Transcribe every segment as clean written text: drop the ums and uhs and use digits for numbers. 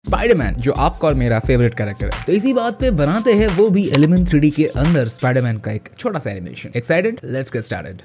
Spiderman, जो आपका और मेरा फेवरेट कैरेक्टर है। तो इसी बात पे बनाते हैं वो भी एलिमेंट 3D के अंदर स्पाइडरमैन का एक छोटा सा animation. Excited? Let's get started.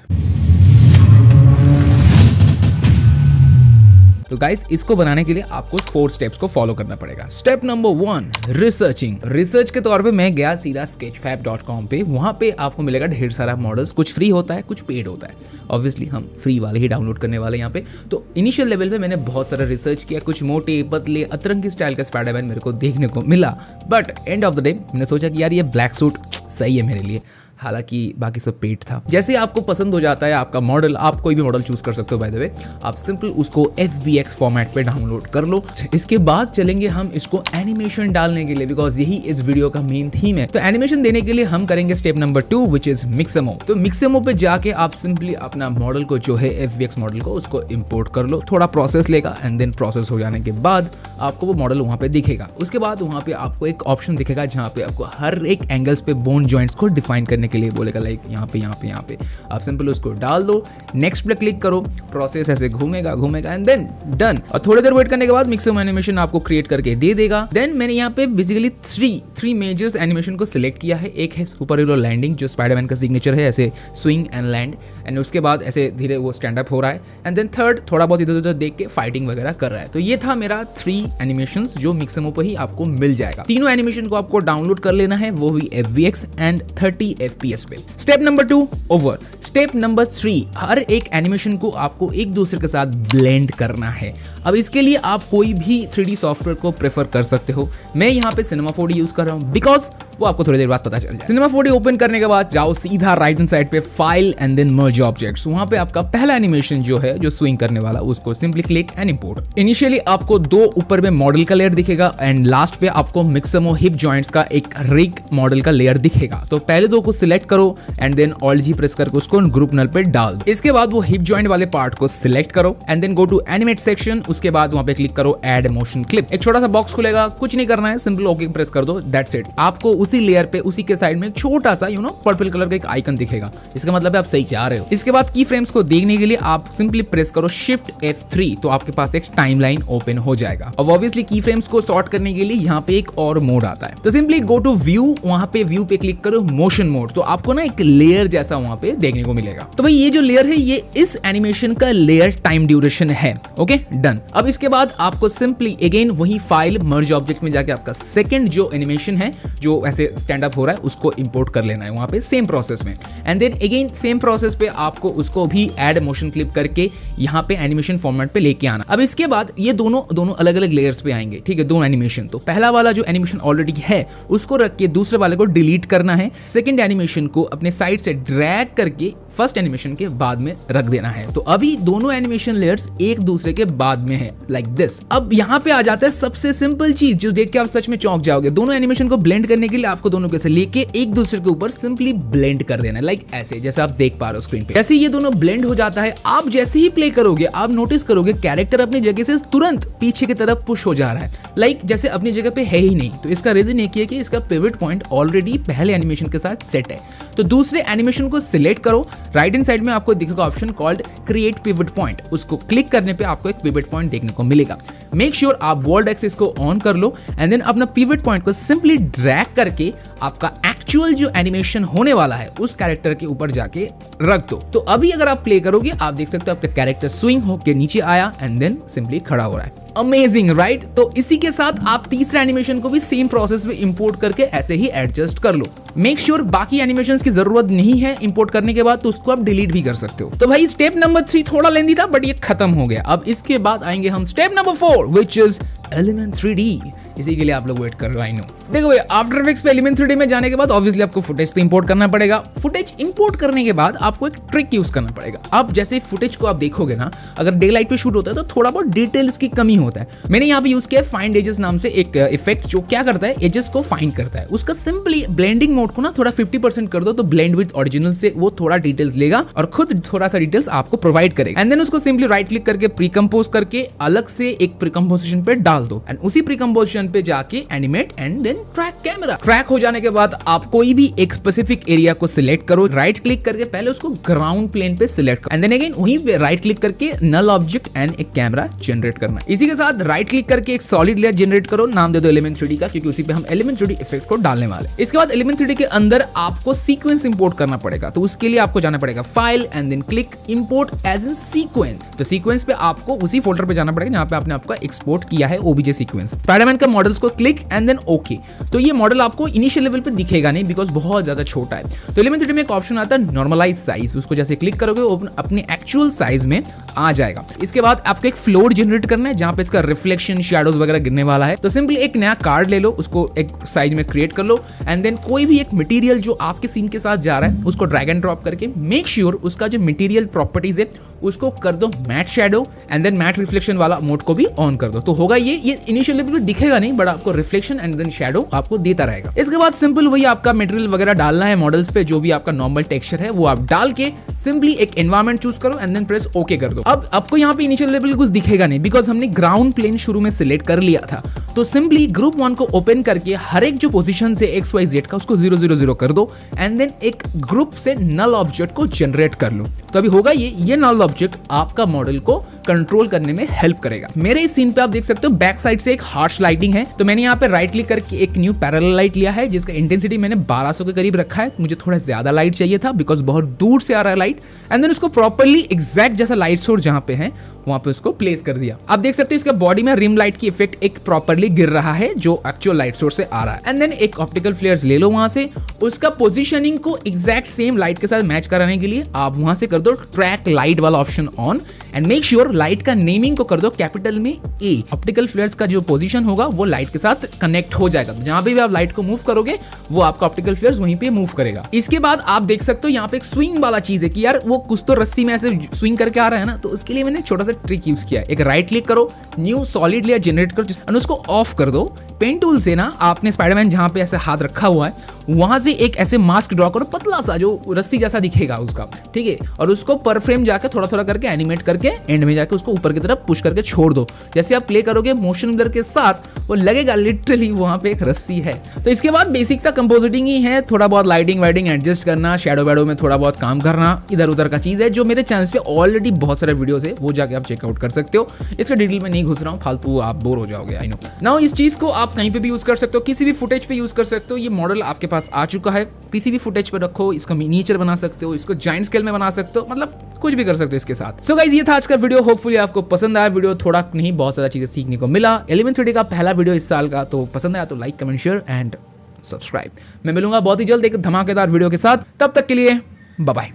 तो गाइस, इसको बनाने के लिए आपको 4 स्टेप्स को फॉलो करना पड़ेगा। Step number 1, researching. रिसर्च के तौर पे मैं गया सीधा sketchfab.com पे। वहां पे आपको मिलेगा ढेर सारा मॉडल्स, कुछ फ्री होता है, कुछ पेड होता है। ऑब्वियसली हम फ्री वाले ही डाउनलोड करने वाले यहाँ पे। तो इनिशियल लेवल पे मैंने बहुत सारा रिसर्च किया, कुछ मोटे पतले अतरंगी स्टाइल का स्पाइडरमैन मेरे को देखने को मिला। But end of the day मैंने सोचा कि यार ये ब्लैक सूट सही है मेरे लिए, हालांकि बाकी सब पेट था। जैसे आपको पसंद हो जाता है आपका मॉडल, आप कोई भी मॉडल चूज कर सकते हो बाय द वे। आप सिंपल उसको FBX फॉर्मेट पे डाउनलोड कर लो। इसके बाद चलेंगे हम इसको एनिमेशन डालने के लिए, बिकॉज यही इस वीडियो का मेन थीम है। तो एनिमेशन देने के लिए हम करेंगे स्टेप नंबर 2 विच इज मिक्समो। तो मिक्समो पे जाके आप सिंपली अपना मॉडल को जो है FBX मॉडल को उसको इम्पोर्ट कर लो। थोड़ा प्रोसेस लेगा एंड देन प्रोसेस हो जाने के बाद आपको वो मॉडल वहां पे दिखेगा। उसके बाद वहां पे आपको एक ऑप्शन दिखेगा जहां पे आपको हर एक एंगल्स पे बोन जॉइंट्स को डिफाइन करने के लिए बोलेगा, लाइक यहाँ पे आप सिंपल उसको डाल दो, नेक्स्ट पे क्लिक करो, प्रोसेस ऐसे घूमेगा एंड देन डन। और थोड़ी देर वेट करने के बाद मिक्समो एनिमेशन आपको क्रिएट करके दे देगा। देन मैंने यहाँ पे बेसिकली थ्री मेजर्स एनिमेशन को सिलेक्ट किया है। एक है सुपर हीरो लैंडिंग, जो स्पाइडरमैन का सिग्नेचर है, ऐसे स्विंग एंड लैंड, एंड उसके बाद ऐसे धीरे वो स्टैंड अप हो रहा है, एंड देन थर्ड थोड़ा बहुत इधर उधर देख के फाइटिंग वगैरह कर रहा है। तो ये था मेरा 3 एनिमेशंस जो मिक्समो पे ही आपको मिल जाएगा। तीनों एनिमेशन को आपको डाउनलोड कर लेना है, वो भी FBX एंड 30 FPS पे। Step number 2 over. Step number 3, हर एक एनिमेशन को आपको एक दूसरे के साथ ब्लेंड करना है। अब इसके लिए आप कोई भी 3D सॉफ्टवेयर को प्रेफर कर सकते हो। मैं यहाँ पे सिनेमा 4D यूज कर रहा हूँ, बिकॉज वो आपको थोड़ी देर बाद पता चल जाए। सिनेमा 4D ओपन करने के बाद जाओ सीधा राइट हैंड साइड पे file and then merge objects. वहां पे आपका पहला एनिमेशन जो है, जो स्विंग करने वाला, उसको simply click and import. Initially आपको 2 ऊपर में मॉडल का लेयर दिखेगा एंड लास्ट पे आपको मिक्समो हिप जॉइंट्स का एक रिग मॉडल का लेयर दिखेगा। तो पहले 2 को सिलेक्ट करो and then Alt G press करके उसको ग्रुप नल पे डाल दो। इसके बाद वो हिप जॉइंट वाले पार्ट को सिलेक्ट करो and then go to animate section. उसके बाद वहां पे क्लिक करो ऐड मोशन क्लिप। एक छोटा सा बॉक्स खुलेगा, कुछ नहीं करना है, सिंपल ओके प्रेस कर दो, दैट्स इट। आपको उसी लेयर पे उसी के साइड में छोटा सा पर्पल कलर का एक आइकन दिखेगा। इसका मतलब है आप सही चाह रहे हो। इसके बाद की फ्रेम्स को देखने के लिए आप सिंपली प्रेस करो Shift F3, तो आपके पास एक टाइमलाइन ओपन हो जाएगा। अब ऑब्वियसली की फ्रेम्स को सॉर्ट करने के लिए यहाँ पे एक और मोड आता है। तो सिंपली गो टू व्यू, वहां पे व्यू पे क्लिक करो मोशन मोड। तो आपको ना एक लेयर जैसा वहां पे देखने को मिलेगा। तो भाई ये जो लेयर है, ये इस एनिमेशन का लेयर टाइम ड्यूरेशन है। Okay done. अब इसके बाद आपको सिंपली अगेन वही फाइल मर्ज ऑब्जेक्ट में जाके आपका सेकंड जो एनिमेशन है, जो ऐसे स्टैंड अप हो रहा है, उसको इंपोर्ट कर लेना है वहां पे सेम प्रोसेस में। And then again same process पे आपको उसको भी ऐड मोशन क्लिप करके यहाँ पे एनिमेशन फॉर्मेट पे लेके आना। अब इसके बाद ये दोनों अलग अलग लेयर्स पे आएंगे, ठीक है, 2 एनिमेशन। तो पहला वाला जो एनिमेशन ऑलरेडी है उसको रख के दूसरे वाले को डिलीट करना है। सेकंड एनिमेशन को अपने साइड से ड्रैग करके फर्स्ट एनिमेशन के बाद में रख देना है। तो अभी दोनों एनिमेशन लेयर्स एक दूसरे के बाद में है, लाइक दिस। अब यहाँ पे आ जाता है सबसे सिंपल चीज जो देख के आप सच में चौंक जाओगे। दोनों एनिमेशन को ब्लेंड करने के लिए आपको दोनों के से लेके एक दूसरे के ऊपर सिंपली ब्लेंड कर देना है, लाइक ऐसे, जैसे आप देख पा रहे हो स्क्रीन पे। जैसे ये दोनों ब्लेंड हो जाता है, आप जैसे ही प्ले करोगे आप नोटिस करोगे कैरेक्टर अपनी जगह से तुरंत पीछे की तरफ पुश हो जा रहा है, लाइक जैसे अपनी जगह पे है ही नहीं। तो इसका रीजन ये है कि इसका पिवट पॉइंट ऑलरेडी पहले एनिमेशन के साथ सेट है। तो दूसरे एनिमेशन को सिलेक्ट करो, राइट हैंड साइड में आपको दिखेगा option called create pivot point. उसको क्लिक करने पे आपको एक पिवट पॉइंट देखने को मिलेगा। मेक श्योर आप वर्ल्ड एक्सिस को ऑन कर लो एंड देन अपना पिवट पॉइंट को सिंपली ड्रैग करके आपका एक्चुअल जो एनिमेशन होने वाला है उस कैरेक्टर के ऊपर जाके रख दो। तो अभी अगर आप प्ले करोगे आप देख सकते हो आपका कैरेक्टर स्विंग होकर नीचे आया एंड देन सिंपली खड़ा हो रहा है। Amazing right. तो इसी के साथ आप तीसरा एनिमेशन को भी सेम प्रोसेस में इंपोर्ट करके ऐसे ही एडजस्ट कर लो। मेक श्योर बाकी एनिमेशंस की जरूरत नहीं है इंपोर्ट करने के बाद, तो उसको आप डिलीट भी कर सकते हो। तो भाई स्टेप नंबर 3 थोड़ा लेंदी था बट ये खत्म हो गया। अब इसके बाद आएंगे हम step number 4 which is element 3D। इसी के लिए आप लोग वेट कर रहे हो, आई नो। देखो भाई आफ्टर इफेक्ट्स पे एलिमेंट 3D में जाने के बाद ऑब्वियसली आपको फुटेज तो इंपोर्ट करना पड़ेगा। फुटेज इंपोर्ट करने के बाद आपको एक ट्रिक यूज करना पड़ेगा। आप जैसे फुटेज को आप देखोगे ना, अगर डे लाइट पे शूट होता है तो थोड़ा बहुत डिटेल्स की कमी होता है। मैंने यहाँ पे यूज किया फाइंड एजेस नाम से एक इफेक्ट जो क्या करता है, एजेस को फाइंड करता है। उसका सिंपली ब्लेंडिंग मोड को ना थोड़ा 50% कर दो तो ब्लेंड विद ओरिजिनल से वो थोड़ा डिटेल्स लेगा और खुद थोड़ा सा डिटेल्स आपको प्रोवाइड करेगा। एंड देन उसको सिंपली राइट क्लिक करके प्रीकंपोज करके अलग से एक प्रीकंपोजिशन पे डाल दो एंड उसी प्रीकंपोजिशन पे जाके animate and then then track camera. Track हो जाने के बाद आप कोई भी एक स्पेसिफिक एरिया को सिलेक्ट करो, राइट क्लिक करके पहले उसको ग्राउंड प्लेन पे सिलेक्ट करो एंड देन अगेन वहीं पे राइट क्लिक करके नल ऑब्जेक्ट एंड एक कैमरा जनरेट करना है। इसी के साथ राइट क्लिक करके एक सॉलिड लेयर जनरेट करो, नाम दे दो एलिमेंट 3D का, क्योंकि उसी पे हम एलिमेंट 3D इफेक्ट को डालने वाले। इसके बाद एलिमेंट 3D के अंदर आपको सीक्वेंस इंपोर्ट करना पड़ेगा, तो उसके लिए आपको जाना पड़ेगा file and then click import as in sequence. तो सीक्वेंस पे आपको उसी फोल्डर पे जाना पड़ेगा जहां पे आपने आपका एक्सपोर्ट किया है ओबीजे सीक्वेंस। स्पाइडरमैन का मॉडल्स को क्लिक एंड देन ओके। तो ये मॉडल आपको इनिशियल लेवल पे दिखेगा नहीं बिकॉज बहुत ज्यादा छोटा है। तो एलिमेंट 3D में एक ऑप्शन आता है नॉर्मलाइज साइज, उसको जैसे क्लिक करोगे वो अपने एक्चुअल साइज में आ जाएगा। इसके बाद आपको एक फ्लोर जनरेट करना है जहां पे इसका रिफ्लेक्शन शेडोज वगैरह गिरने वाला है। तो सिंपली एक नया कार्ड ले लो, उसको एक साइज में क्रिएट कर लो एंड देन कोई भी एक मटेरियल जो आपके सीन के साथ जा रहा है उसको ड्रैग एंड ड्रॉप करके मेक श्योर उसका जो मटेरियल प्रॉपर्टीज है उसको कर दो matte shadow and then matte reflection वाला मोड को भी ऑन कर दो। तो होगा ये इनिशियल लेवल पे दिखेगा नहीं बट आपको रिफ्लेक्शन एंड देन शैडो आपको देता रहेगा। इसके बाद सिंपल वही आपका मटेरियल वगैरह डालना है मॉडल्स पे, जो भी आपका नॉर्मल टेक्सचर है वो आप डाल के सिंपली एक एनवायरनमेंट चूज करो एंड देन प्रेस ओके कर दो। अब आपको यहाँ पे इनिशियल लेवल कुछ दिखेगा नहीं बिकॉज हमने ग्राउंड प्लेन शुरू में सिलेक्ट कर लिया था। तो सिंपली ग्रुप 1 को ओपन करके हर एक जो पोजीशन से XYZ का उसको 0 0 0 कर दो एंड देन एक ग्रुप से नल ऑब्जेक्ट को जनरेट कर लो। तो अभी होगा ये नल ऑब्जेक्ट आपका मॉडल को कंट्रोल करने में हेल्प करेगा। मेरे इस सीन पे आप देख सकते हो बैक साइड से एक हार्श लाइटिंग है, तो मैंने यहाँ पे राइट क्लिक करके एक न्यू पैरेलल लाइट लिया है जिसका इंटेंसिटी मैंने 1200 के करीब रखा है। मुझे थोड़ा ज्यादा लाइट चाहिए था बिकॉज बहुत दूर से आ रहा है लाइट एंड देन उसको प्रॉपर्ली एग्जैक्ट जैसा लाइट सोर्स जहां पे है वहां पे उसको प्लेस कर दिया। आप देख सकते हो इसके बॉडी में रिम लाइट की इफेक्ट एक प्रॉपर्ली गिर रहा है जो एक्चुअल लाइट सोर्स से आ रहा है एंड देन एक ऑप्टिकल फ्लेयर्स ले लो वहां से, उसका पोजीशनिंग को एग्जैक्ट सेम लाइट के साथ मैच कराने के लिए आप वहां से कर दो ट्रैक लाइट वाला option on and make sure light का नेमिंग को कर दो कैपिटल में A। ऑप्टिकल फ्लेयर्स का जो पोजीशन होगा वो लाइट के साथ कनेक्ट हो जाएगा, तो जहां भी आप लाइट को मूव करोगे वो आपका ऑप्टिकल फ्लेयर्स वहीं पे मूव करेगा। इसके बाद आप देख सकते हो यहाँ पे एक स्विंग वाला चीज है कि यार वो कुछ तो रस्सी में ऐसे स्विंग करके आ रहा है ना, तो उसके लिए मैंने छोटा सा ट्रिक यूज किया है। एक राइट क्लिक करो, न्यू सॉलिड लेयर जनरेट करो और उसको ऑफ कर दो। पेन टूल से ना आपने स्पाइडरमैन जहां पे ऐसे हाथ रखा हुआ है वहां से एक ऐसे मास्क ड्रॉ करो पतला सा जो रस्सी जैसा दिखेगा उसका, ठीक है, और उसको पर फ्रेम जाके थोड़ा थोड़ा करके एनिमेट करके एंड में जाके उसको ऊपर की तरफ पुश करके छोड़ दो। जैसे आप प्ले करोगे मोशन ब्लर के साथ वो लगेगा लिटरली वहां पे एक रस्सी है। तो इसके बाद बेसिक सा कंपोजिटिंग ही है, थोड़ा बहुत लाइटिंग वाइटिंग एडजस्ट करना, शैडो वैडो में थोड़ा बहुत काम करना, इधर उधर का चीज है जो मेरे चैनल पे ऑलरेडी बहुत सारे वीडियोस है, वो जाके आप चेकआउट कर सकते हो। इसका डिटेल में नहीं घुस रहा हूँ, फालतू आप बोर हो जाओगे, आई नो। नाउ इस चीज को आप कहीं पे भी यूज कर सकते हो, किसी भी फुटेज पे यूज कर सकते हो। ये मॉडल आपके पास आ चुका है, किसी भी फुटेज पे रखो, इसका मिनिएचर बना सकते हो, इसको जायंट स्केल में बना सकते हो, मतलब कुछ भी कर सकते हो इसके साथ। सो गाइस ये था आज का वीडियो, होपफुली आपको पसंद आया। वीडियो थोड़ा नहीं बहुत सारा चीजें सीखने को मिला। एलिमेंट 3D का पहला वीडियो इस साल का, तो पसंद आया तो like comment share and subscribe. मैं मिलूंगा बहुत ही जल्द एक धमाकेदार वीडियो के साथ, तब तक के लिए बाय बाय।